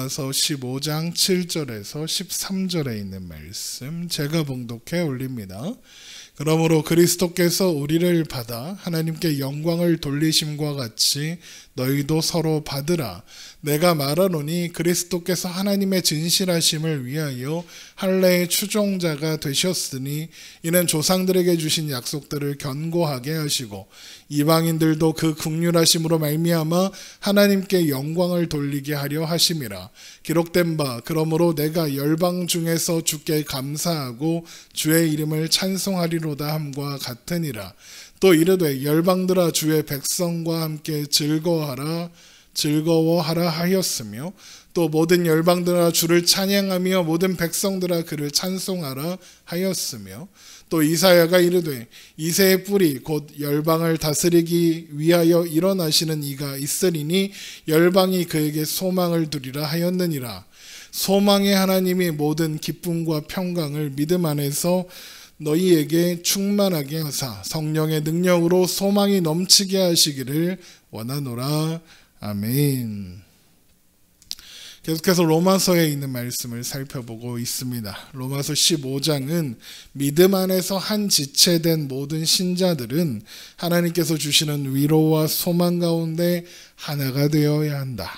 로마서 15장 7절에서 13절에 있는 말씀 제가 봉독해 올립니다. 그러므로 그리스도께서 우리를 받아 하나님께 영광을 돌리심과 같이 너희도 서로 받으라. 내가 말하노니 그리스도께서 하나님의 진실하심을 위하여 할례의 추종자가 되셨으니 이는 조상들에게 주신 약속들을 견고하게 하시고 이방인들도 그 긍휼하심으로 말미암아 하나님께 영광을 돌리게 하려 하심이라. 기록된 바 그러므로 내가 열방 중에서 주께 감사하고 주의 이름을 찬송하리로다 함과 같으니라. 또 이르되 열방들아 주의 백성과 함께 즐거워하라 하였으며 또 모든 열방들아 주를 찬양하며 모든 백성들아 그를 찬송하라 하였으며 또 이사야가 이르되 이새의 뿌리 곧 열방을 다스리기 위하여 일어나시는 이가 있으리니 열방이 그에게 소망을 두리라 하였느니라. 소망의 하나님이 모든 기쁨과 평강을 믿음 안에서 너희에게 충만하게 하사 성령의 능력으로 소망이 넘치게 하시기를 원하노라. 아멘. 계속해서 로마서에 있는 말씀을 살펴보고 있습니다. 로마서 15장은 믿음 안에서 한 지체된 모든 신자들은 하나님께서 주시는 위로와 소망 가운데 하나가 되어야 한다.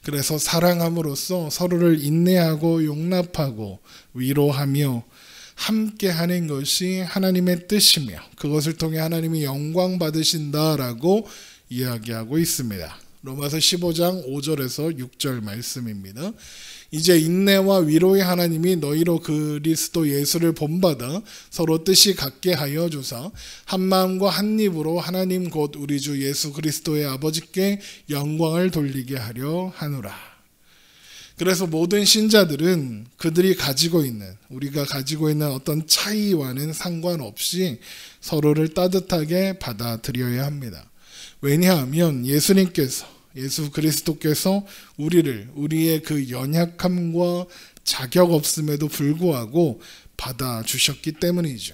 그래서 사랑함으로써 서로를 인내하고 용납하고 위로하며 함께 하는 것이 하나님의 뜻이며 그것을 통해 하나님이 영광 받으신다라고 이야기하고 있습니다. 로마서 15장 5절에서 6절 말씀입니다. 이제 인내와 위로의 하나님이 너희로 그리스도 예수를 본받아 서로 뜻이 같게 하여 주사 한 마음과 한 입으로 하나님 곧 우리 주 예수 그리스도의 아버지께 영광을 돌리게 하려 하노라. 그래서 모든 신자들은 그들이 가지고 있는 우리가 가지고 있는 어떤 차이와는 상관없이 서로를 따뜻하게 받아들여야 합니다. 왜냐하면 예수 그리스도께서 우리의 그 연약함과 자격 없음에도 불구하고 받아주셨기 때문이죠.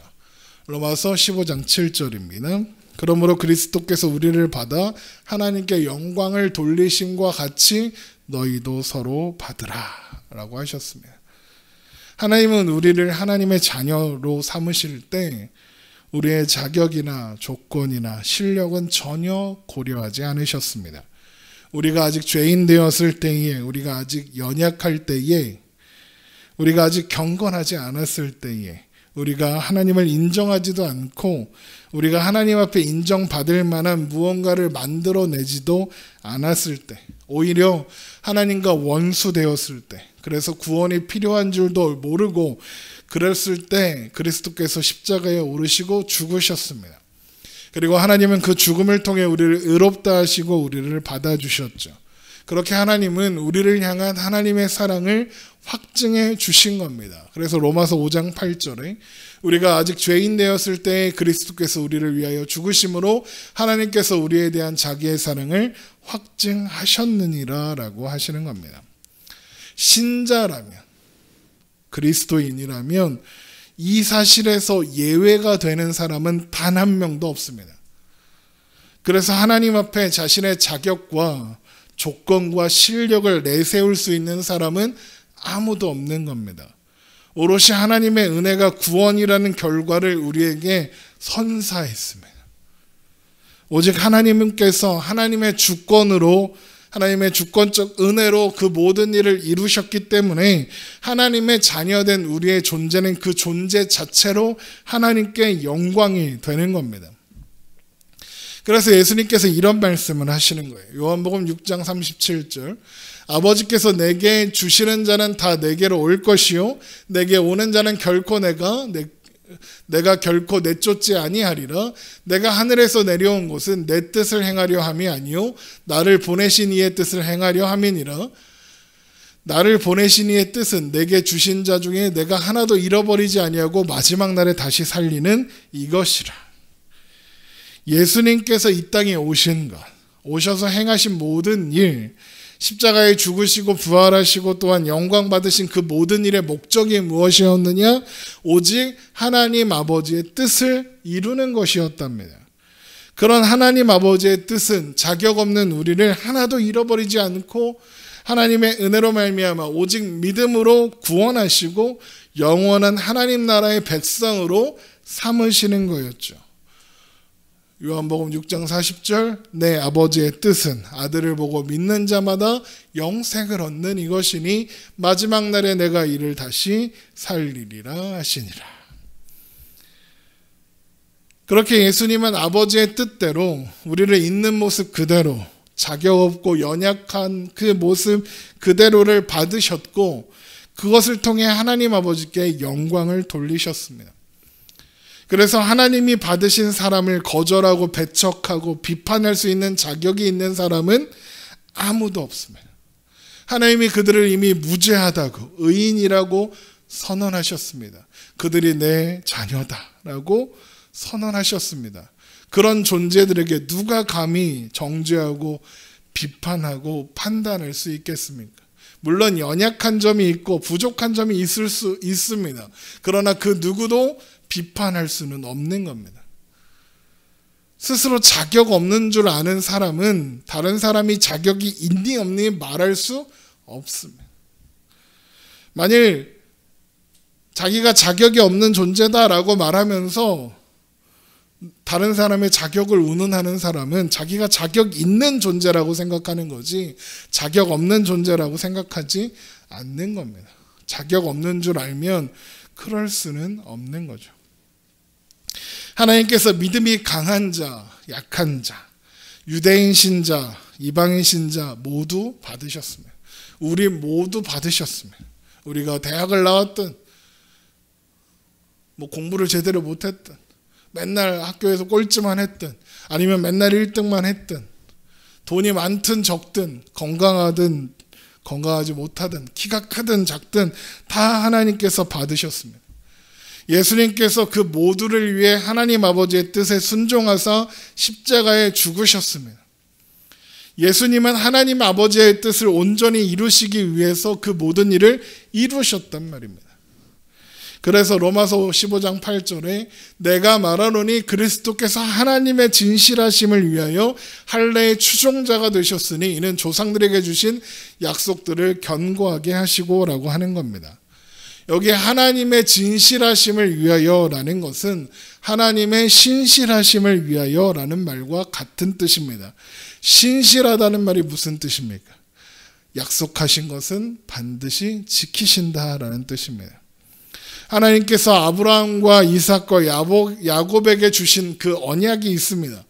로마서 15장 7절입니다. 그러므로 그리스도께서 우리를 받아 하나님께 영광을 돌리심과 같이 너희도 서로 받으라 라고 하셨습니다. 하나님은 우리를 하나님의 자녀로 삼으실 때 우리의 자격이나 조건이나 실력은 전혀 고려하지 않으셨습니다. 우리가 아직 죄인 되었을 때에, 우리가 아직 연약할 때에, 우리가 아직 경건하지 않았을 때에, 우리가 하나님을 인정하지도 않고 우리가 하나님 앞에 인정받을 만한 무언가를 만들어내지도 않았을 때, 오히려 하나님과 원수 되었을 때, 그래서 구원이 필요한 줄도 모르고 그랬을 때 그리스도께서 십자가에 오르시고 죽으셨습니다. 그리고 하나님은 그 죽음을 통해 우리를 의롭다 하시고 우리를 받아주셨죠. 그렇게 하나님은 우리를 향한 하나님의 사랑을 확증해 주신 겁니다. 그래서 로마서 5장 8절에 우리가 아직 죄인 되었을 때 그리스도께서 우리를 위하여 죽으심으로 하나님께서 우리에 대한 자기의 사랑을 확증하셨느니라 라고 하시는 겁니다. 신자라면, 그리스도인이라면 이 사실에서 예외가 되는 사람은 단 한 명도 없습니다. 그래서 하나님 앞에 자신의 자격과 조건과 실력을 내세울 수 있는 사람은 아무도 없는 겁니다. 오롯이 하나님의 은혜가 구원이라는 결과를 우리에게 선사했습니다. 오직 하나님께서 하나님의 주권으로, 하나님의 주권적 은혜로 그 모든 일을 이루셨기 때문에 하나님의 자녀된 우리의 존재는 그 존재 자체로 하나님께 영광이 되는 겁니다. 그래서 예수님께서 이런 말씀을 하시는 거예요. 요한복음 6장 37절 아버지께서 내게 주시는 자는 다 내게로 올 것이요 내게 오는 자는 결코 내가 결코 내쫓지 아니하리라. 내가 하늘에서 내려온 것은 내 뜻을 행하려 함이 아니요 나를 보내신 이의 뜻을 행하려 함이니라. 나를 보내신 이의 뜻은 내게 주신 자 중에 내가 하나도 잃어버리지 아니하고 마지막 날에 다시 살리는 이것이라. 예수님께서 이 땅에 오신 것, 오셔서 행하신 모든 일, 십자가에 죽으시고 부활하시고 또한 영광 받으신 그 모든 일의 목적이 무엇이었느냐? 오직 하나님 아버지의 뜻을 이루는 것이었답니다. 그런 하나님 아버지의 뜻은 자격 없는 우리를 하나도 잃어버리지 않고 하나님의 은혜로 말미암아 오직 믿음으로 구원하시고 영원한 하나님 나라의 백성으로 삼으시는 거였죠. 요한복음 6장 40절 내 아버지의 뜻은 아들을 보고 믿는 자마다 영생을 얻는 이것이니 마지막 날에 내가 이를 다시 살리리라 하시니라. 그렇게 예수님은 아버지의 뜻대로 우리를 있는 모습 그대로 자격 없고 연약한 그 모습 그대로를 받으셨고 그것을 통해 하나님 아버지께 영광을 돌리셨습니다. 그래서 하나님이 받으신 사람을 거절하고 배척하고 비판할 수 있는 자격이 있는 사람은 아무도 없습니다. 하나님이 그들을 이미 무죄하다고 의인이라고 선언하셨습니다. 그들이 내 자녀다라고 선언하셨습니다. 그런 존재들에게 누가 감히 정죄하고 비판하고 판단할 수 있겠습니까? 물론 연약한 점이 있고 부족한 점이 있을 수 있습니다. 그러나 그 누구도 비판할 수는 없는 겁니다. 스스로 자격 없는 줄 아는 사람은 다른 사람이 자격이 있니 없니 말할 수 없습니다. 만일 자기가 자격이 없는 존재다라고 말하면서 다른 사람의 자격을 운운하는 사람은 자기가 자격 있는 존재라고 생각하는 거지 자격 없는 존재라고 생각하지 않는 겁니다. 자격 없는 줄 알면 그럴 수는 없는 거죠. 하나님께서 믿음이 강한 자, 약한 자, 유대인 신자, 이방인 신자 모두 받으셨습니다. 우리 모두 받으셨습니다. 우리가 대학을 나왔든 공부를 제대로 못했든 맨날 학교에서 꼴찌만 했든 아니면 맨날 1등만 했든 돈이 많든 적든 건강하든 건강하지 못하든 키가 크든 작든 다 하나님께서 받으셨습니다. 예수님께서 그 모두를 위해 하나님 아버지의 뜻에 순종하사 십자가에 죽으셨습니다. 예수님은 하나님 아버지의 뜻을 온전히 이루시기 위해서 그 모든 일을 이루셨단 말입니다. 그래서 로마서 15장 8절에 내가 말하노니 그리스도께서 하나님의 진실하심을 위하여 할례의 추종자가 되셨으니 이는 조상들에게 주신 약속들을 견고하게 하시고 라고 하는 겁니다. 여기 하나님의 진실하심을 위하여라는 것은 하나님의 신실하심을 위하여라는 말과 같은 뜻입니다. 신실하다는 말이 무슨 뜻입니까? 약속하신 것은 반드시 지키신다라는 뜻입니다. 하나님께서 아브라함과 이삭과 야곱에게 주신 그 언약이 있습니다.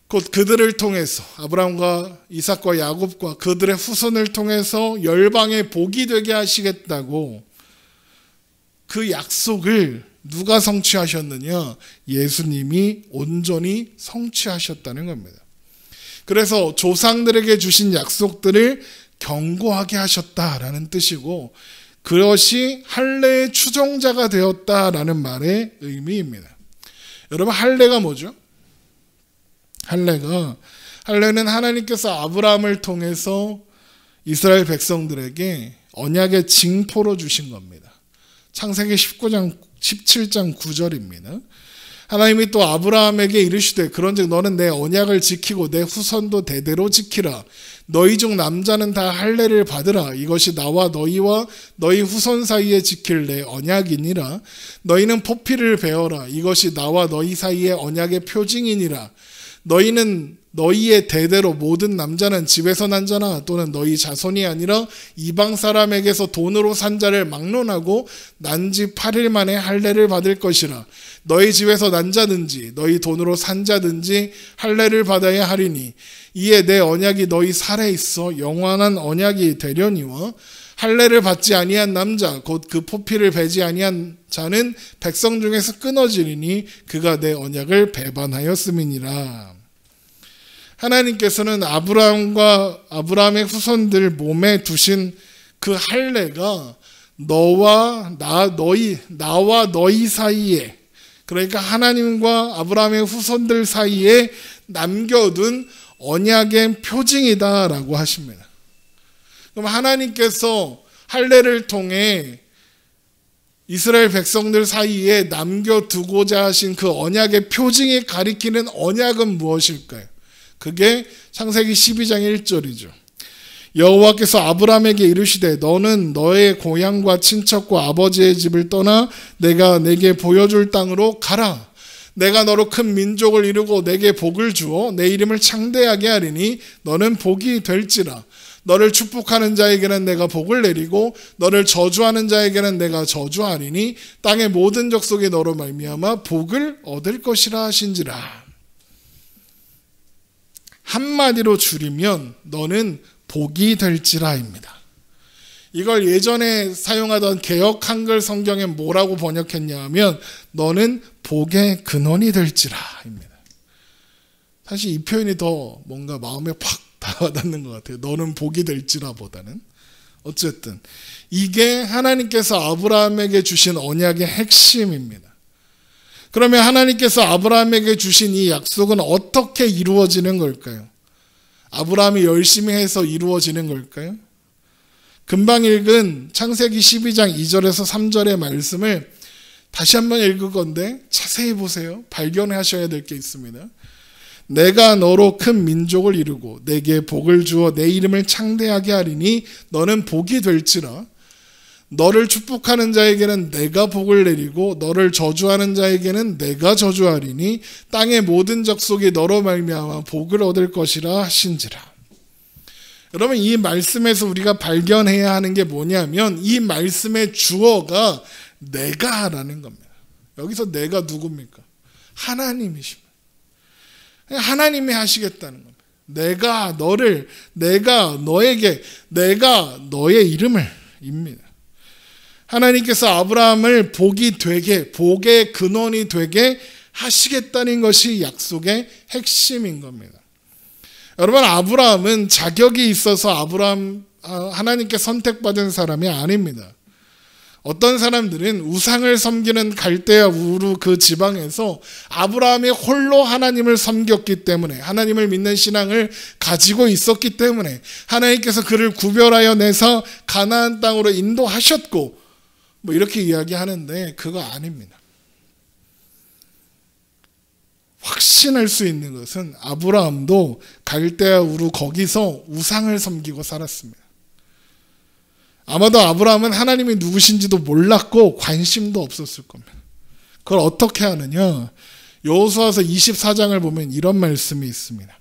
곧 그들을 통해서 아브라함과 이삭과 야곱과 그들의 후손을 통해서 열방의 복이 되게 하시겠다고 그 약속을 누가 성취하셨느냐? 예수님이 온전히 성취하셨다는 겁니다. 그래서 조상들에게 주신 약속들을 견고하게 하셨다라는 뜻이고 그것이 할례의 추종자가 되었다라는 말의 의미입니다. 여러분 할례가 뭐죠? 할례는 하나님께서 아브라함을 통해서 이스라엘 백성들에게 언약의 징표로 주신 겁니다. 창세기 17장 9절입니다. 하나님이 또 아브라함에게 이르시되 그런즉 너는 내 언약을 지키고 내 후손도 대대로 지키라. 너희 중 남자는 다 할례를 받으라. 이것이 나와 너희와 너희 후손 사이에 지킬 내 언약이니라. 너희는 포피를 베어라. 이것이 나와 너희 사이의 언약의 표징이니라. 너희는 너희의 대대로 모든 남자는 집에서 난 자나 또는 너희 자손이 아니라 이방 사람에게서 돈으로 산 자를 막론하고 난 지 8일 만에 할례를 받을 것이라. 너희 집에서 난 자든지 너희 돈으로 산 자든지 할례를 받아야 하리니 이에 내 언약이 너희 살에 있어 영원한 언약이 되려니와 할례를 받지 아니한 남자 곧 그 포피를 베지 아니한 자는 백성 중에서 끊어지리니 그가 내 언약을 배반하였음이니라. 하나님께서는 아브라함의 후손들 몸에 두신 그 할례가 나와 너희 사이에, 그러니까 하나님과 아브라함의 후손들 사이에 남겨둔 언약의 표징이다라고 하십니다. 그럼 하나님께서 할례를 통해 이스라엘 백성들 사이에 남겨두고자 하신 그 언약의 표징이 가리키는 언약은 무엇일까요? 그게 창세기 12장 1절이죠. 여호와께서 아브라함에게 이르시되 너는 너의 고향과 친척과 아버지의 집을 떠나 내가 내게 보여줄 땅으로 가라. 내가 너로 큰 민족을 이루고 내게 복을 주어 내 이름을 창대하게 하리니 너는 복이 될지라. 너를 축복하는 자에게는 내가 복을 내리고 너를 저주하는 자에게는 내가 저주하리니 땅의 모든 족속이 너로 말미암아 복을 얻을 것이라 하신지라. 한마디로 줄이면 너는 복이 될지라입니다. 이걸 예전에 사용하던 개역 한글 성경에 뭐라고 번역했냐 하면 너는 복의 근원이 될지라입니다. 사실 이 표현이 더 뭔가 마음에 팍 다가닿는 것 같아요. 너는 복이 될지라보다는. 어쨌든 이게 하나님께서 아브라함에게 주신 언약의 핵심입니다. 그러면 하나님께서 아브라함에게 주신 이 약속은 어떻게 이루어지는 걸까요? 아브라함이 열심히 해서 이루어지는 걸까요? 금방 읽은 창세기 12장 2절에서 3절의 말씀을 다시 한번 읽을 건데 자세히 보세요. 발견하셔야 될 게 있습니다. 내가 너로 큰 민족을 이루고 내게 복을 주어 내 이름을 창대하게 하리니 너는 복이 될지라. 너를 축복하는 자에게는 내가 복을 내리고 너를 저주하는 자에게는 내가 저주하리니 땅의 모든 족속이 너로 말미암아 복을 얻을 것이라 하신지라. 여러분, 이 말씀에서 우리가 발견해야 하는 게 뭐냐면 이 말씀의 주어가 내가라는 겁니다. 여기서 내가 누굽니까? 하나님이십니다. 하나님이 하시겠다는 겁니다. 내가 너를, 내가 너에게, 내가 너의 이름을 입니다. 하나님께서 아브라함을 복이 되게, 복의 근원이 되게 하시겠다는 것이 약속의 핵심인 겁니다. 여러분, 아브라함은 자격이 있어서 하나님께 선택받은 사람이 아닙니다. 어떤 사람들은 우상을 섬기는 갈대아 우르 그 지방에서 아브라함이 홀로 하나님을 섬겼기 때문에, 하나님을 믿는 신앙을 가지고 있었기 때문에 하나님께서 그를 구별하여 내서 가나안 땅으로 인도하셨고 뭐 이렇게 이야기하는데 그거 아닙니다. 확신할 수 있는 것은 아브라함도 갈대아 우르 거기서 우상을 섬기고 살았습니다. 아마도 아브라함은 하나님이 누구신지도 몰랐고 관심도 없었을 겁니다. 그걸 어떻게 하느냐? 여호수아서 24장을 보면 이런 말씀이 있습니다.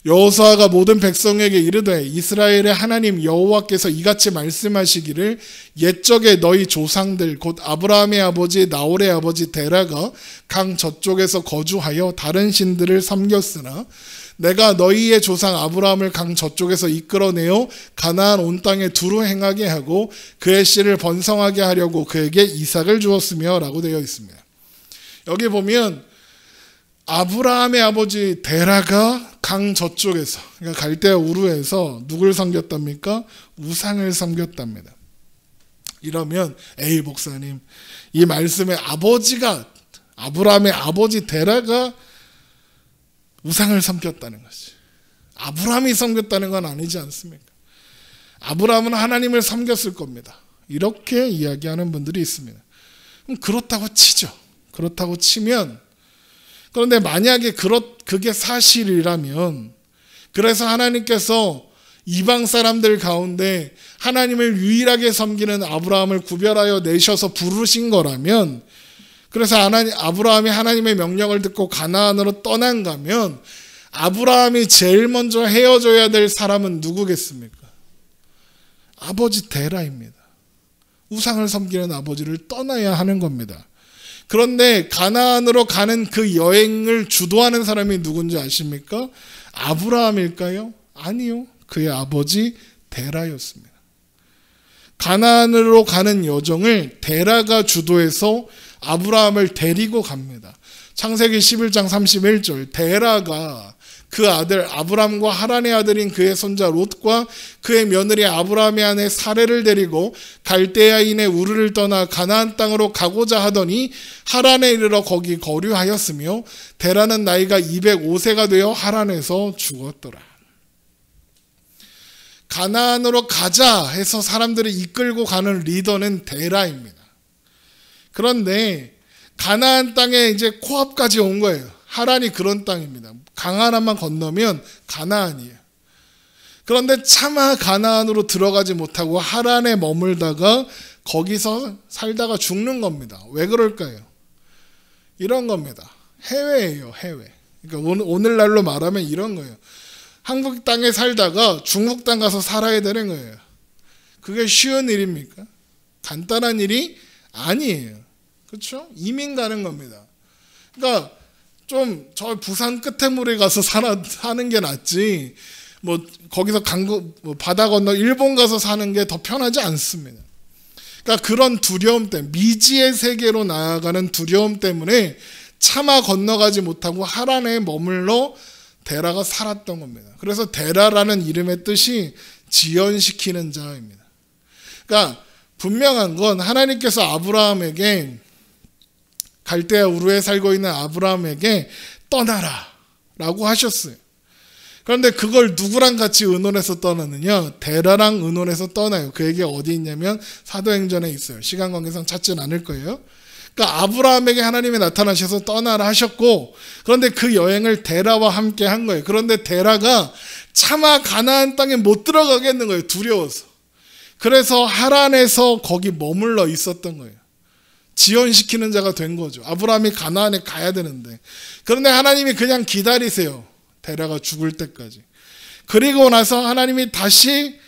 여호수아가 모든 백성에게 이르되 이스라엘의 하나님 여호와께서 이같이 말씀하시기를 옛적에 너희 조상들 곧 아브라함의 아버지 나홀의 아버지 데라가 강 저쪽에서 거주하여 다른 신들을 섬겼으나 내가 너희의 조상 아브라함을 강 저쪽에서 이끌어내어 가나안 온 땅에 두루 행하게 하고 그의 씨를 번성하게 하려고 그에게 이삭을 주었으며 라고 되어 있습니다. 여기 보면 아브라함의 아버지 데라가 강 저쪽에서, 그러니까 갈대아 우르에서 누굴 섬겼답니까? 우상을 섬겼답니다. 이러면 에이 목사님, 이 말씀의 아버지가, 아브라함의 아버지 데라가 우상을 섬겼다는 것이, 아브라함이 섬겼다는 건 아니지 않습니까? 아브라함은 하나님을 섬겼을 겁니다. 이렇게 이야기하는 분들이 있습니다. 그럼 그렇다고 치죠. 그렇다고 치면, 그런데 만약에 그게 사실이라면, 그래서 하나님께서 이방 사람들 가운데 하나님을 유일하게 섬기는 아브라함을 구별하여 내셔서 부르신 거라면, 그래서 아브라함이 하나님의 명령을 듣고 가나안으로 떠난다면 아브라함이 제일 먼저 헤어져야 될 사람은 누구겠습니까? 아버지 데라입니다. 우상을 섬기는 아버지를 떠나야 하는 겁니다. 그런데 가나안으로 가는 그 여행을 주도하는 사람이 누군지 아십니까? 아브라함일까요? 아니요. 그의 아버지 데라였습니다. 가나안으로 가는 여정을 데라가 주도해서 아브라함을 데리고 갑니다. 창세기 11장 31절 데라가 그 아들 아브람과 하란의 아들인 그의 손자 롯과 그의 며느리 아브라함의 아내 사레를 데리고 갈대아인의 우르를 떠나 가나안 땅으로 가고자 하더니 하란에 이르러 거기 거류하였으며 데라는 나이가 205세가 되어 하란에서 죽었더라. 가나안으로 가자 해서 사람들을 이끌고 가는 리더는 데라입니다. 그런데 가나안 땅에 이제 코앞까지 온 거예요. 하란이 그런 땅입니다. 강 하나만 건너면 가나안이에요. 그런데 차마 가나안으로 들어가지 못하고 하란에 머물다가 거기서 살다가 죽는 겁니다. 왜 그럴까요? 이런 겁니다. 해외예요, 해외. 그러니까 오늘날로 말하면 이런 거예요. 한국 땅에 살다가 중국 땅 가서 살아야 되는 거예요. 그게 쉬운 일입니까? 간단한 일이 아니에요. 그렇죠? 이민 가는 겁니다. 그러니까 좀 저 부산 끝에 물에 가서 사는 게 낫지. 뭐 거기서 바다 건너 일본 가서 사는 게 더 편하지 않습니다. 그러니까 그런 두려움 때문에, 미지의 세계로 나아가는 두려움 때문에 차마 건너가지 못하고 하란에 머물러 데라가 살았던 겁니다. 그래서 데라라는 이름의 뜻이 지연시키는 자입니다. 그러니까 분명한 건 하나님께서 아브라함에게, 갈대아 우르에 살고 있는 아브라함에게 떠나라 라고 하셨어요. 그런데 그걸 누구랑 같이 의논해서 떠나느냐? 데라랑 의논해서 떠나요. 그에게 어디 있냐면 사도행전에 있어요. 시간 관계상 찾지는 않을 거예요. 그러니까 아브라함에게 하나님이 나타나셔서 떠나라 하셨고, 그런데 그 여행을 데라와 함께 한 거예요. 그런데 데라가 차마 가나안 땅에 못 들어가겠는 거예요. 두려워서. 그래서 하란에서 거기 머물러 있었던 거예요. 지연시키는 자가 된 거죠. 아브라함이 가나안에 가야 되는데. 그런데 하나님이 그냥 기다리세요. 데라가 죽을 때까지. 그리고 나서 하나님이 다시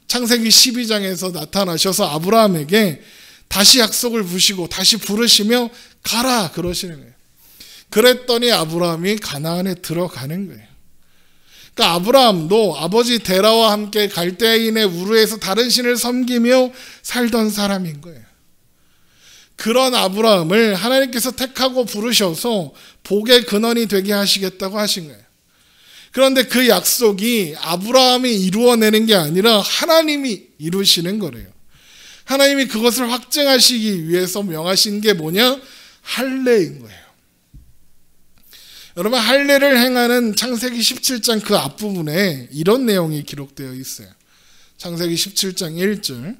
창세기 12장에서 나타나셔서 아브라함에게 다시 약속을 부시고 다시 부르시며 가라 그러시는 거예요. 그랬더니 아브라함이 가나안에 들어가는 거예요. 그러니까 아브라함도 아버지 데라와 함께 갈대아인의 우르에서 다른 신을 섬기며 살던 사람인 거예요. 그런 아브라함을 하나님께서 택하고 부르셔서 복의 근원이 되게 하시겠다고 하신 거예요. 그런데 그 약속이 아브라함이 이루어내는 게 아니라 하나님이 이루시는 거래요. 하나님이 그것을 확증하시기 위해서 명하신 게 뭐냐? 할례인 거예요. 여러분, 할례를 행하는 창세기 17장 그 앞부분에 이런 내용이 기록되어 있어요. 창세기 17장 1절.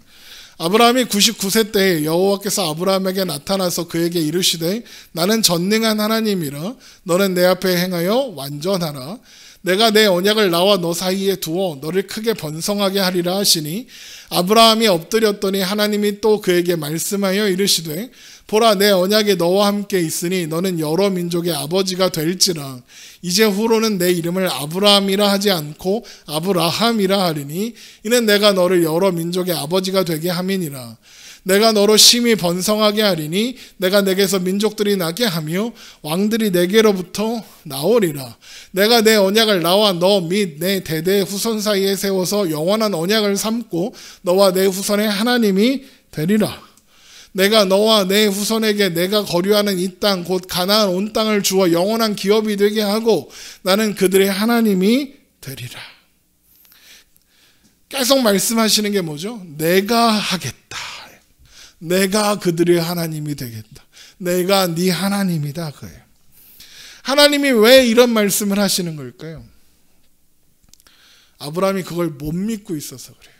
아브라함이 99세 때에 여호와께서 아브라함에게 나타나서 그에게 이르시되 나는 전능한 하나님이라 너는 내 앞에 행하여 완전하라. 내가 내 언약을 나와 너 사이에 두어 너를 크게 번성하게 하리라 하시니 아브라함이 엎드렸더니 하나님이 또 그에게 말씀하여 이르시되 보라 내 언약이 너와 함께 있으니 너는 여러 민족의 아버지가 될지라. 이제 후로는 내 이름을 아브라함이라 하지 않고 아브라함이라 하리니 이는 내가 너를 여러 민족의 아버지가 되게 함이니라. 내가 너로 심히 번성하게 하리니 내가 내게서 민족들이 나게 하며 왕들이 내게로부터 나오리라. 내가 내 언약을 나와 너 및 내 대대의 후손 사이에 세워서 영원한 언약을 삼고 너와 내 후손의 하나님이 되리라. 내가 너와 내 후손에게 내가 거류하는 이 땅 곧 가나안 온 땅을 주어 영원한 기업이 되게 하고 나는 그들의 하나님이 되리라. 계속 말씀하시는 게 뭐죠? 내가 하겠다. 내가 그들의 하나님이 되겠다. 내가 네 하나님이다 그예요. 하나님이 왜 이런 말씀을 하시는 걸까요? 아브라함이 그걸 못 믿고 있어서 그래요.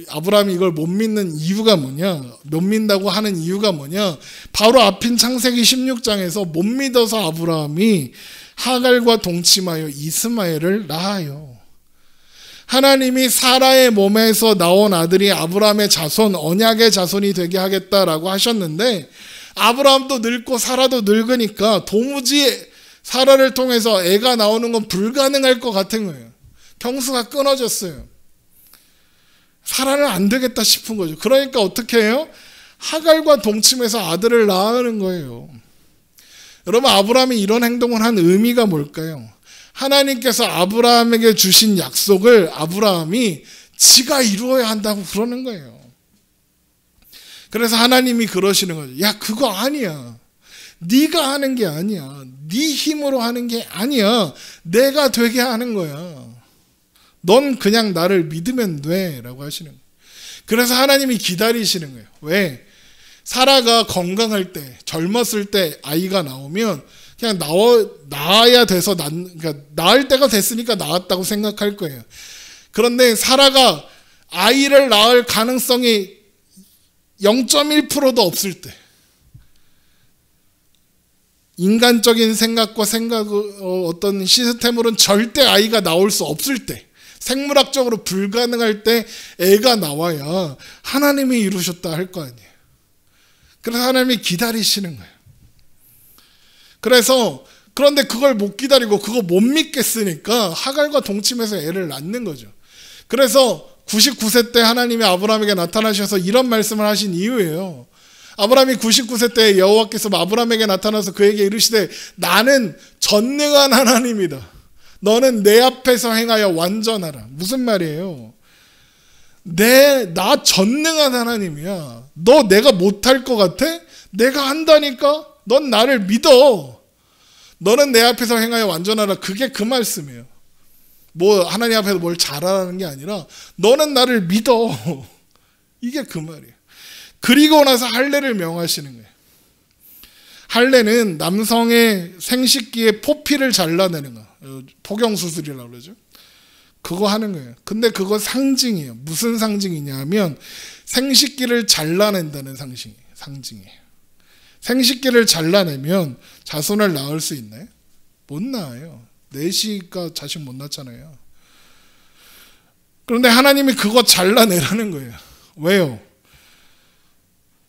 아브라함이 이걸 못 믿는 이유가 뭐냐? 못 믿는다고 하는 이유가 뭐냐? 바로 앞인 창세기 16장에서 못 믿어서 아브라함이 하갈과 동침하여 이스마엘을 낳아요. 하나님이 사라의 몸에서 나온 아들이 아브라함의 자손, 언약의 자손이 되게 하겠다라고 하셨는데 아브라함도 늙고 사라도 늙으니까 도무지 사라를 통해서 애가 나오는 건 불가능할 것 같은 거예요. 경수가 끊어졌어요. 사라는 안 되겠다 싶은 거죠. 그러니까 어떻게 해요? 하갈과 동침해서 아들을 낳는 거예요. 여러분, 아브라함이 이런 행동을 한 의미가 뭘까요? 하나님께서 아브라함에게 주신 약속을 아브라함이 지가 이루어야 한다고 그러는 거예요. 그래서 하나님이 그러시는 거죠. 야, 그거 아니야. 네가 하는 게 아니야. 네 힘으로 하는 게 아니야. 내가 되게 하는 거야. 넌 그냥 나를 믿으면 돼 라고 하시는 거예요. 그래서 하나님이 기다리시는 거예요. 왜? 사라가 건강할 때, 젊었을 때 아이가 나오면 그냥 낳아야 돼서 그러니까 낳을 때가 됐으니까 낳았다고 생각할 거예요. 그런데 사라가 아이를 낳을 가능성이 0.1%도 없을 때 인간적인 생각과 어떤 시스템으로는 절대 아이가 나올 수 없을 때, 생물학적으로 불가능할 때 애가 나와야 하나님이 이루셨다 할 거 아니에요. 그래서 하나님이 기다리시는 거예요. 그런데 그걸 못 기다리고 그거 못 믿겠으니까 하갈과 동침해서 애를 낳는 거죠. 그래서 99세 때 하나님이 아브라함에게 나타나셔서 이런 말씀을 하신 이유예요. 아브라함이 99세 때 여호와께서 아브라함에게 나타나서 그에게 이르시되 나는 전능한 하나님이다. 너는 내 앞에서 행하여 완전하라. 무슨 말이에요? 나 전능한 하나님이야. 너 내가 못할 것 같아? 내가 한다니까? 넌 나를 믿어. 너는 내 앞에서 행하여 완전하라. 그게 그 말씀이에요. 하나님 앞에서 뭘 잘하라는 게 아니라 너는 나를 믿어. 이게 그 말이에요. 그리고 나서 할례를 명하시는 거예요. 할례는 남성의 생식기의 포피를 잘라내는 거. 포경수술이라고 그러죠. 그거 하는 거예요. 근데 그거 상징이에요. 무슨 상징이냐 하면 생식기를 잘라낸다는 상징이에요. 생식기를 잘라내면 자손을 낳을 수 있나요? 못 낳아요. 넷이가 자식 못 낳잖아요. 그런데 하나님이 그거 잘라내라는 거예요. 왜요?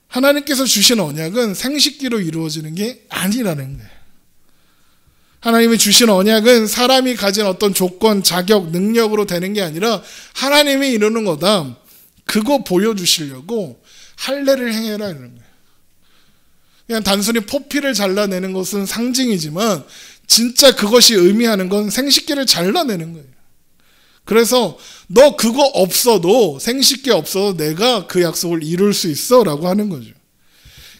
하나님께서 주신 언약은 생식기로 이루어지는 게 아니라는 거예요. 하나님이 주신 언약은 사람이 가진 어떤 조건, 자격, 능력으로 되는 게 아니라 하나님이 이루는 거다. 그거 보여주시려고 할례를 행해라 이러는 거예요. 그냥 단순히 포피를 잘라내는 것은 상징이지만 진짜 그것이 의미하는 건 생식기를 잘라내는 거예요. 그래서 너 그거 없어도, 생식기 없어도 내가 그 약속을 이룰 수 있어 라고 하는 거죠.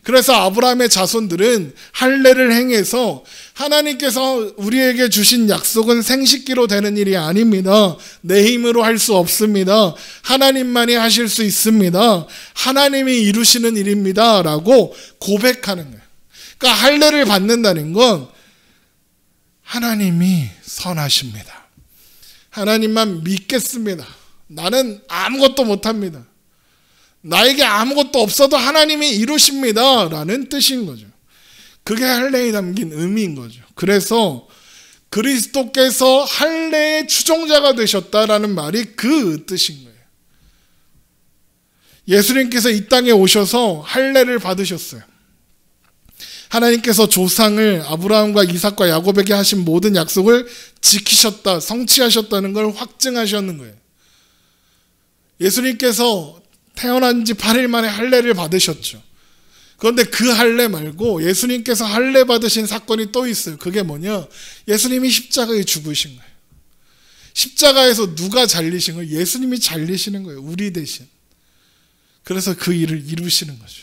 그래서 아브라함의 자손들은 할례를 행해서 하나님께서 우리에게 주신 약속은 생식기로 되는 일이 아닙니다. 내 힘으로 할 수 없습니다. 하나님만이 하실 수 있습니다. 하나님이 이루시는 일입니다 라고 고백하는 거예요. 그러니까 할례를 받는다는 건 하나님이 선하십니다. 하나님만 믿겠습니다. 나는 아무것도 못합니다. 나에게 아무것도 없어도 하나님이 이루십니다 라는 뜻인 거죠. 그게 할례에 담긴 의미인 거죠. 그래서 그리스도께서 할례의 추종자가 되셨다라는 말이 그 뜻인 거예요. 예수님께서 이 땅에 오셔서 할례를 받으셨어요. 하나님께서 조상을 아브라함과 이삭과 야곱에게 하신 모든 약속을 지키셨다, 성취하셨다는 걸 확증하셨는 거예요. 예수님께서 태어난 지 8일 만에 할례를 받으셨죠. 그런데 그 할례 말고 예수님께서 할례 받으신 사건이 또 있어요. 그게 뭐냐? 예수님이 십자가에 죽으신 거예요. 십자가에서 누가 잘리신 거예요? 예수님이 잘리시는 거예요. 우리 대신. 그래서 그 일을 이루시는 거죠.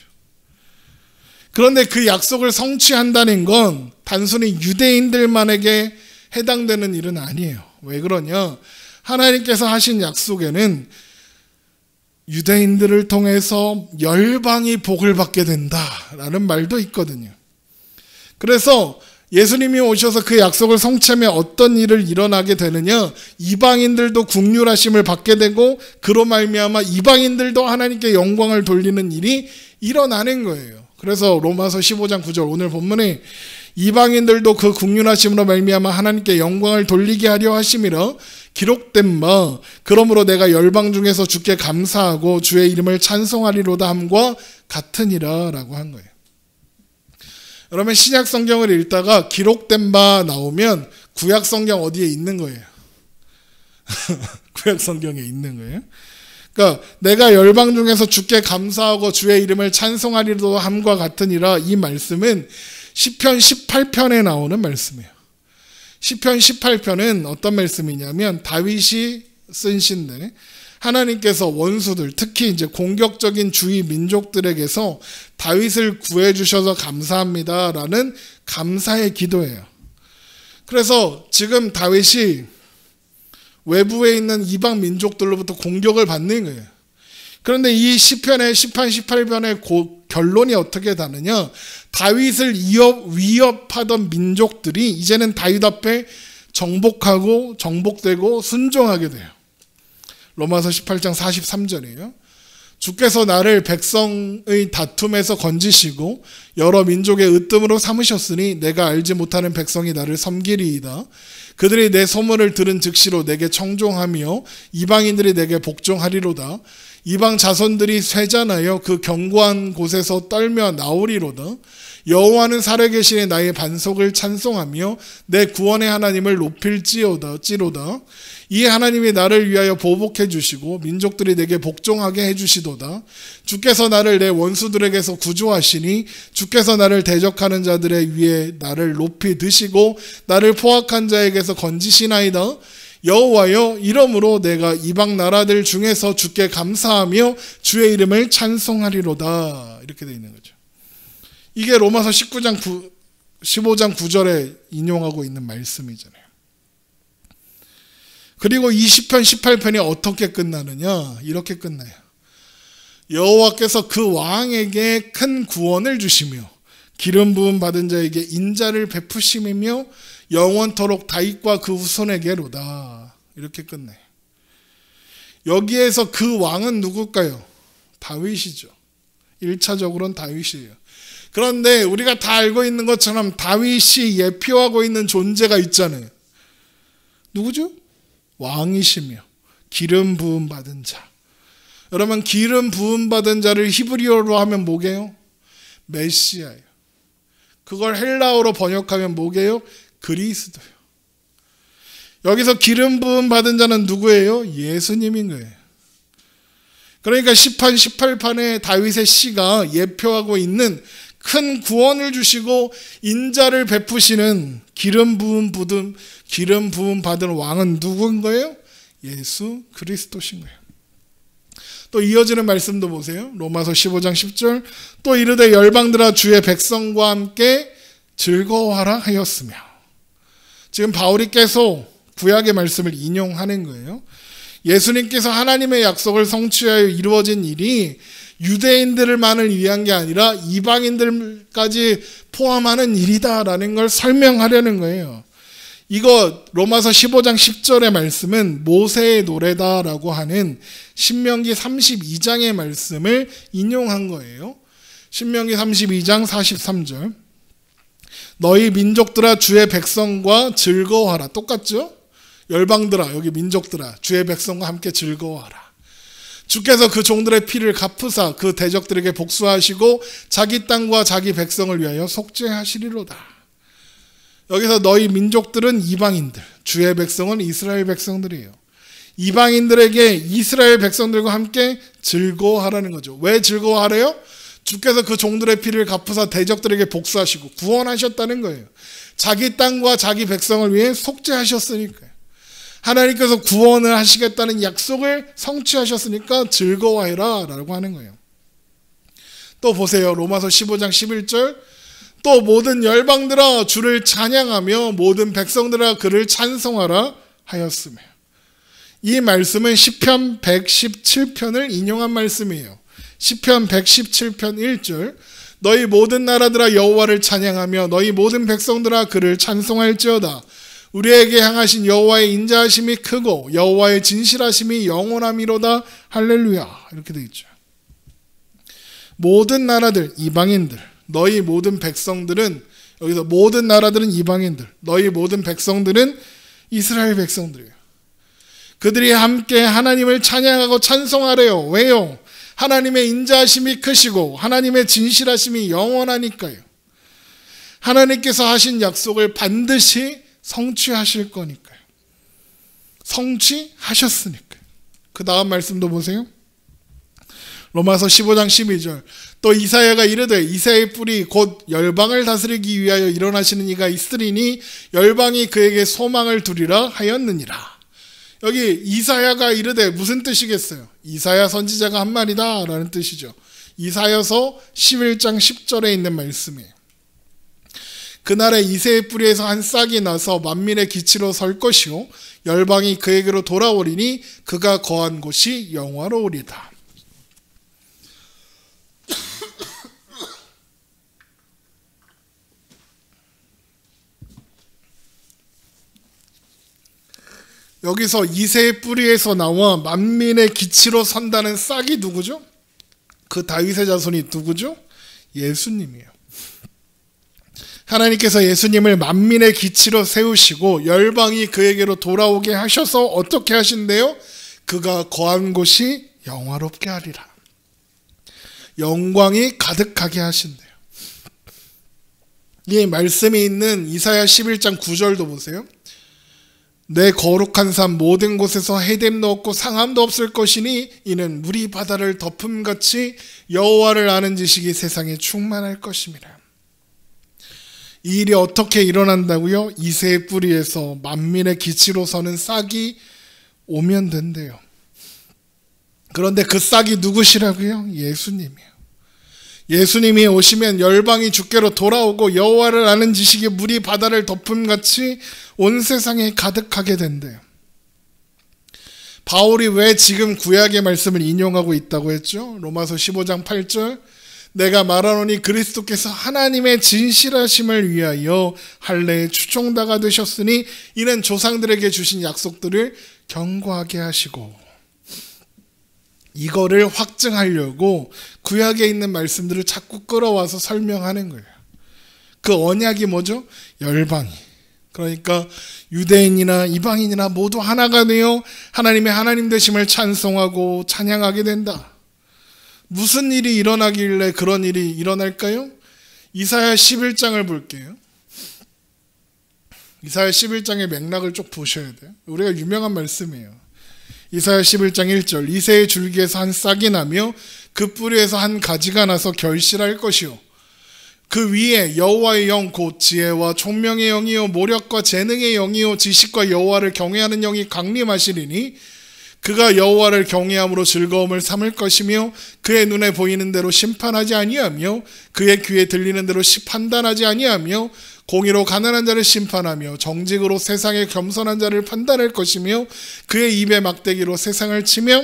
그런데 그 약속을 성취한다는 건 단순히 유대인들만에게 해당되는 일은 아니에요. 왜 그러냐? 하나님께서 하신 약속에는 유대인들을 통해서 열방이 복을 받게 된다라는 말도 있거든요. 그래서 예수님이 오셔서 그 약속을 성취하면 어떤 일을 일어나게 되느냐? 이방인들도 긍휼하심을 받게 되고 그로 말미암아 이방인들도 하나님께 영광을 돌리는 일이 일어나는 거예요. 그래서 로마서 15장 9절 오늘 본문에 이방인들도 그 긍휼하심으로 말미암아 하나님께 영광을 돌리게 하려 하심이라 기록된 바 그러므로 내가 열방 중에서 주께 감사하고 주의 이름을 찬송하리로다 함과 같으니라 라고 한 거예요. 그러면 신약 성경을 읽다가 기록된 바 나오면 구약 성경 어디에 있는 거예요? 구약 성경에 있는 거예요. 그러니까 내가 열방 중에서 주께 감사하고 주의 이름을 찬송하리로다 함과 같으니라 이 말씀은 시편 18편에 나오는 말씀이에요. 시편 18편은 어떤 말씀이냐면 다윗이 쓴 시인데 하나님께서 원수들 특히 이제 공격적인 주위 민족들에게서 다윗을 구해 주셔서 감사합니다라는 감사의 기도예요. 그래서 지금 다윗이 외부에 있는 이방 민족들로부터 공격을 받는 거예요. 그런데 이 시편의 시편 18편의 결론이 어떻게 다느냐? 다윗을 위협하던 민족들이 이제는 다윗 앞에 정복되고 순종하게 돼요. 로마서 18장 43절이에요. 주께서 나를 백성의 다툼에서 건지시고 여러 민족의 으뜸으로 삼으셨으니 내가 알지 못하는 백성이 나를 섬기리이다. 그들이 내 소문을 들은 즉시로 내게 청종하며 이방인들이 내게 복종하리로다. 이방 자손들이 쇠잔하여 그 견고한 곳에서 떨며 나오리로다. 여호와는 살아계시니 나의 반석을 찬송하며 내 구원의 하나님을 높일지로다. 이 하나님이 나를 위하여 보복해 주시고 민족들이 내게 복종하게 해주시도다. 주께서 나를 내 원수들에게서 구조하시니 주께서 나를 대적하는 자들의 위에 나를 높이 드시고 나를 포악한 자에게서 건지시나이다. 여호와여, 이러므로 내가 이방 나라들 중에서 주께 감사하며 주의 이름을 찬송하리로다. 이렇게 되어 있는 거죠. 이게 로마서 15장 9절에 인용하고 있는 말씀이잖아요. 그리고 20편 18편이 어떻게 끝나느냐? 이렇게 끝나요. 여호와께서 그 왕에게 큰 구원을 주시며 기름 부음 받은 자에게 인자를 베푸심이며 영원토록 다윗과 그 후손에게로다. 이렇게 끝나요. 여기에서 그 왕은 누굴까요? 다윗이죠. 1차적으로는 다윗이에요. 그런데 우리가 다 알고 있는 것처럼 다윗이 예표하고 있는 존재가 있잖아요. 누구죠? 왕이시며 기름 부음 받은 자. 여러분, 기름 부음 받은 자를 히브리어로 하면 뭐게요? 메시아예요. 그걸 헬라어로 번역하면 뭐게요? 그리스도요. 여기서 기름 부음 받은 자는 누구예요? 예수님인 거예요. 그러니까 10편 18편의 다윗의 시가 예표하고 있는 큰 구원을 주시고 인자를 베푸시는 기름 부음 받은 왕은 누구인 거예요? 예수 그리스도신 거예요. 또 이어지는 말씀도 보세요. 로마서 15장 10절. 또 이르되 열방들아 주의 백성과 함께 즐거워하라 하였으며. 지금 바울이 계속 구약의 말씀을 인용하는 거예요. 예수님께서 하나님의 약속을 성취하여 이루어진 일이 유대인들만을 위한 게 아니라 이방인들까지 포함하는 일이다라는 걸 설명하려는 거예요. 이거 로마서 15장 10절의 말씀은 모세의 노래다라고 하는 신명기 32장의 말씀을 인용한 거예요. 신명기 32장 43절. 너희 민족들아 주의 백성과 즐거워하라. 똑같죠? 열방들아, 여기 민족들아 주의 백성과 함께 즐거워하라. 주께서 그 종들의 피를 갚으사 그 대적들에게 복수하시고 자기 땅과 자기 백성을 위하여 속죄하시리로다. 여기서 너희 민족들은 이방인들, 주의 백성은 이스라엘 백성들이에요. 이방인들에게 이스라엘 백성들과 함께 즐거워하라는 거죠. 왜 즐거워하래요? 주께서 그 종들의 피를 갚으사 대적들에게 복수하시고 구원하셨다는 거예요. 자기 땅과 자기 백성을 위해 속죄하셨으니까요. 하나님께서 구원을 하시겠다는 약속을 성취하셨으니까 즐거워해라 라고 하는 거예요. 또 보세요. 로마서 15장 11절. 또 모든 열방들아 주를 찬양하며 모든 백성들아 그를 찬송하라 하였으며. 이 말씀은 시편 117편을 인용한 말씀이에요. 시편 117편 1절. 너희 모든 나라들아 여호와를 찬양하며 너희 모든 백성들아 그를 찬송할지어다. 우리에게 향하신 여호와의 인자하심이 크고 여호와의 진실하심이 영원함이로다. 할렐루야. 이렇게 되어 있죠. 모든 나라들, 이방인들, 너희 모든 백성들은, 여기서 모든 나라들은 이방인들, 너희 모든 백성들은 이스라엘 백성들이에요. 그들이 함께 하나님을 찬양하고 찬송하래요. 왜요? 하나님의 인자하심이 크시고 하나님의 진실하심이 영원하니까요. 하나님께서 하신 약속을 반드시 성취하실 거니까요. 성취하셨으니까요. 그 다음 말씀도 보세요. 로마서 15장 12절. 또 이사야가 이르되 이새의 뿔이 곧 열방을 다스리기 위하여 일어나시는 이가 있으리니 열방이 그에게 소망을 두리라 하였느니라. 여기 이사야가 이르되 무슨 뜻이겠어요? 이사야 선지자가 한 말이다 라는 뜻이죠. 이사야서 11장 10절에 있는 말씀이에요. 그날에 이새의 뿌리에서 한 싹이 나서 만민의 기치로 설 것이요 열방이 그에게로 돌아오리니 그가 거한 곳이 영화로우리다. 여기서 이새의 뿌리에서 나와 만민의 기치로 선다는 싹이 누구죠? 그 다윗의 자손이 누구죠? 예수님이에요. 하나님께서 예수님을 만민의 기치로 세우시고 열방이 그에게로 돌아오게 하셔서 어떻게 하신대요? 그가 거한 곳이 영화롭게 하리라. 영광이 가득하게 하신대요. 이 말씀이 있는 이사야 11장 9절도 보세요. 내 거룩한 삶 모든 곳에서 해됨도 없고 상함도 없을 것이니 이는 물이 바다를 덮음같이 여호와를 아는 지식이 세상에 충만할 것임이라. 이 일이 어떻게 일어난다고요? 이새의 뿌리에서 만민의 기치로 서는 싹이 오면 된대요. 그런데 그 싹이 누구시라고요? 예수님이에요. 예수님이 오시면 열방이 주께로 돌아오고 여호와를 아는 지식이 물이 바다를 덮음같이 온 세상에 가득하게 된대요. 바울이 왜 지금 구약의 말씀을 인용하고 있다고 했죠? 로마서 15장 8절 내가 말하노니 그리스도께서 하나님의 진실하심을 위하여 할례의 추종자가 되셨으니 이는 조상들에게 주신 약속들을 견고하게 하시고, 이거를 확증하려고 구약에 있는 말씀들을 자꾸 끌어와서 설명하는 거예요. 그 언약이 뭐죠? 열방이. 그러니까 유대인이나 이방인이나 모두 하나가 되어 하나님의 하나님 되심을 찬송하고 찬양하게 된다. 무슨 일이 일어나길래 그런 일이 일어날까요? 이사야 11장을 볼게요. 이사야 11장의 맥락을 쭉 보셔야 돼요. 우리가 유명한 말씀이에요. 이사야 11장 1절 이새의 줄기에서 한 싹이 나며 그 뿌리에서 한 가지가 나서 결실할 것이요 그 위에 여호와의 영 곧 지혜와 총명의 영이요 모력과 재능의 영이요 지식과 여호와를 경외하는 영이 강림하시리니 그가 여호와를 경외함으로 즐거움을 삼을 것이며 그의 눈에 보이는 대로 심판하지 아니하며 그의 귀에 들리는 대로 판단하지 아니하며 공의로 가난한 자를 심판하며 정직으로 세상에 겸손한 자를 판단할 것이며 그의 입의 막대기로 세상을 치며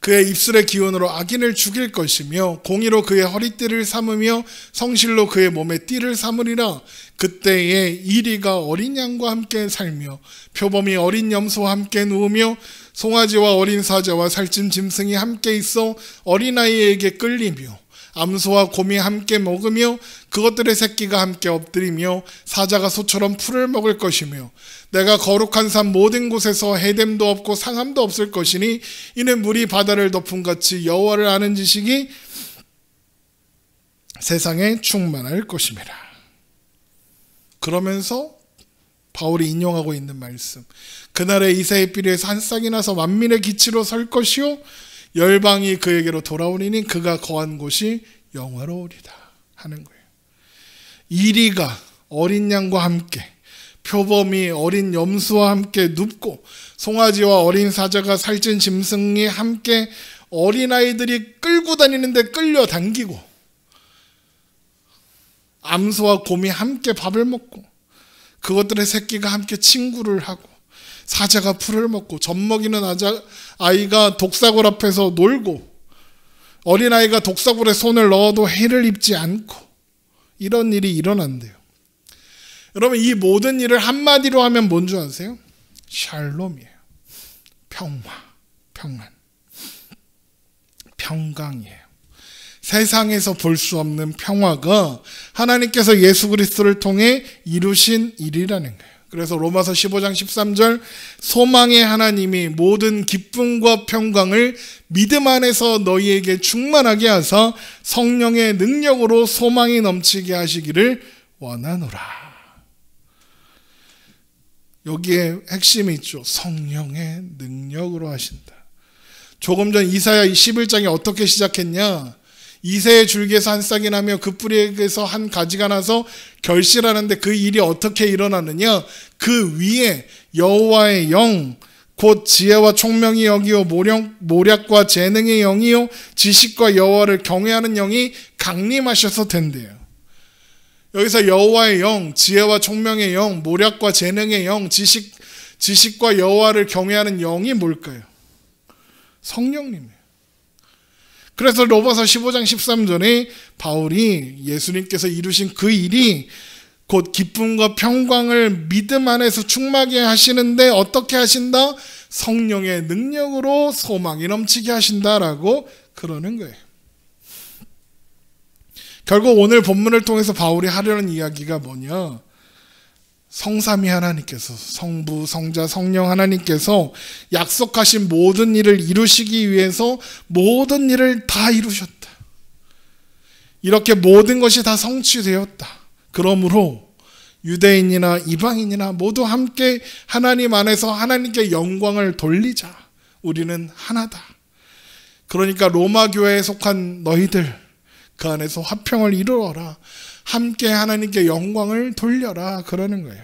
그의 입술의 기운으로 악인을 죽일 것이며 공의로 그의 허리띠를 삼으며 성실로 그의 몸에 띠를 삼으리라. 그때에 이리가 어린 양과 함께 살며 표범이 어린 염소와 함께 누우며 송아지와 어린 사자와 살찐 짐승이 함께 있어 어린아이에게 끌리며 암소와 곰이 함께 먹으며 그것들의 새끼가 함께 엎드리며 사자가 소처럼 풀을 먹을 것이며 내가 거룩한 산 모든 곳에서 해됨도 없고 상함도 없을 것이니 이는 물이 바다를 덮음같이 여호와를 아는 지식이 세상에 충만할 것임이라. 그러면서 바울이 인용하고 있는 말씀, 그날에 이새의 뿌리에서 한 싹이 나서 만민의 기치로 설 것이요 열방이 그에게로 돌아오리니 그가 거한 곳이 영화로우리다 하는 거예요. 이리가 어린 양과 함께 표범이 어린 염소와 함께 눕고 송아지와 어린 사자가 살찐 짐승이 함께 어린아이들이 끌고 다니는데 끌려당기고 암소와 곰이 함께 밥을 먹고 그것들의 새끼가 함께 친구를 하고 사자가 풀을 먹고 젖먹이는 아이가 독사골 앞에서 놀고 어린아이가 독사골에 손을 넣어도 해를 입지 않고 이런 일이 일어난대요. 여러분 이 모든 일을 한마디로 하면 뭔 줄 아세요? 샬롬이에요. 평화, 평안, 평강이에요. 세상에서 볼 수 없는 평화가 하나님께서 예수 그리스도를 통해 이루신 일이라는 거예요. 그래서 로마서 15장 13절 소망의 하나님이 모든 기쁨과 평강을 믿음 안에서 너희에게 충만하게 하사 성령의 능력으로 소망이 넘치게 하시기를 원하노라. 여기에 핵심이 있죠. 성령의 능력으로 하신다. 조금 전 이사야 11장이 어떻게 시작했냐? 이새의 줄기에서 한 싹이 나며 그 뿌리에서 한 가지가 나서 결실하는데 그 일이 어떻게 일어나느냐? 그 위에 여호와의 영 곧 지혜와 총명의 영이요 모략과 재능의 영이요 지식과 여호와를 경외하는 영이 강림하셔서 된대요. 여기서 여호와의 영, 지혜와 총명의 영, 모략과 재능의 영, 지식과 여호와를 경외하는 영이 뭘까요? 성령님이에요. 그래서 로마서 15장 13절에 바울이 예수님께서 이루신 그 일이 곧 기쁨과 평강을 믿음 안에서 충만하게 하시는데 어떻게 하신다? 성령의 능력으로 소망이 넘치게 하신다라고 그러는 거예요. 결국 오늘 본문을 통해서 바울이 하려는 이야기가 뭐냐? 성삼위 하나님께서, 성부, 성자, 성령 하나님께서 약속하신 모든 일을 이루시기 위해서 모든 일을 다 이루셨다. 이렇게 모든 것이 다 성취되었다. 그러므로 유대인이나 이방인이나 모두 함께 하나님 안에서 하나님께 영광을 돌리자. 우리는 하나다. 그러니까 로마 교회에 속한 너희들, 그 안에서 화평을 이루어라. 함께 하나님께 영광을 돌려라. 그러는 거예요.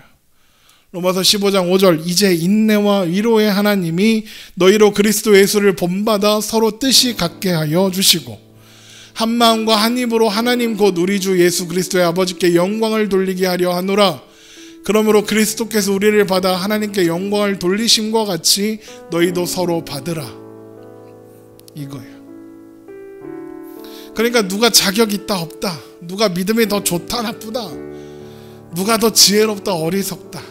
로마서 15장 5절, 이제 인내와 위로의 하나님이 너희로 그리스도 예수를 본받아 서로 뜻이 같게 하여 주시고 한 마음과 한 입으로 하나님 곧 우리 주 예수 그리스도의 아버지께 영광을 돌리게 하려 하노라. 그러므로 그리스도께서 우리를 받아 하나님께 영광을 돌리심과 같이 너희도 서로 받으라. 이거예요. 그러니까 누가 자격 있다 없다, 누가 믿음이 더 좋다 나쁘다, 누가 더 지혜롭다 어리석다,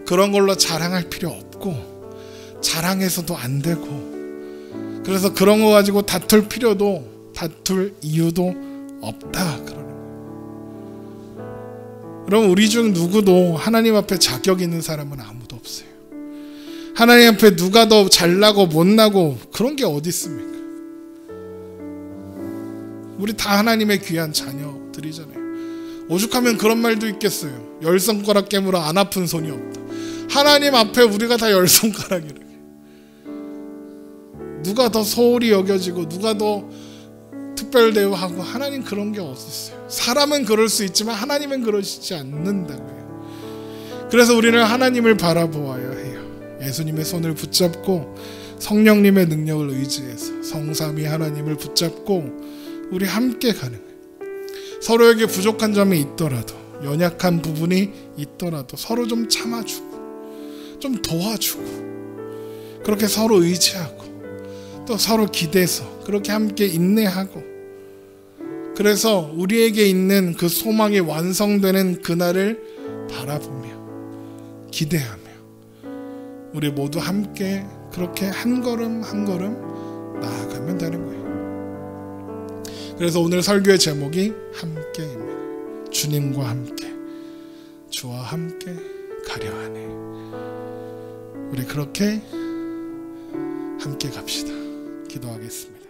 그런 걸로 자랑할 필요 없고 자랑해서도 안 되고, 그래서 그런 거 가지고 다툴 이유도 없다. 그러는 거예요. 그럼 우리 중 누구도 하나님 앞에 자격 있는 사람은 아무도 없어요. 하나님 앞에 누가 더 잘나고 못나고 그런 게 어디 있습니까? 우리 다 하나님의 귀한 자녀들이잖아요. 오죽하면 그런 말도 있겠어요. 열 손가락 깨물어 안 아픈 손이 없다. 하나님 앞에 우리가 다 열 손가락이래. 누가 더 소홀히 여겨지고 누가 더 특별 대우하고, 하나님 그런 게 어디 있어요. 사람은 그럴 수 있지만 하나님은 그러시지 않는다고요. 그래서 우리는 하나님을 바라보아야 해요. 예수님의 손을 붙잡고 성령님의 능력을 의지해서 성삼위 하나님을 붙잡고 우리 함께 가는 거예요. 서로에게 부족한 점이 있더라도, 연약한 부분이 있더라도 서로 좀 참아주고 좀 도와주고, 그렇게 서로 의지하고 또 서로 기대서 그렇게 함께 인내하고, 그래서 우리에게 있는 그 소망이 완성되는 그날을 바라보며 기대하며 우리 모두 함께 그렇게 한 걸음 한 걸음 나아가면 되는 거예요. 그래서 오늘 설교의 제목이 함께입니다. 주님과 함께, 주와 함께 가려 하네. 우리 그렇게 함께 갑시다. 기도하겠습니다.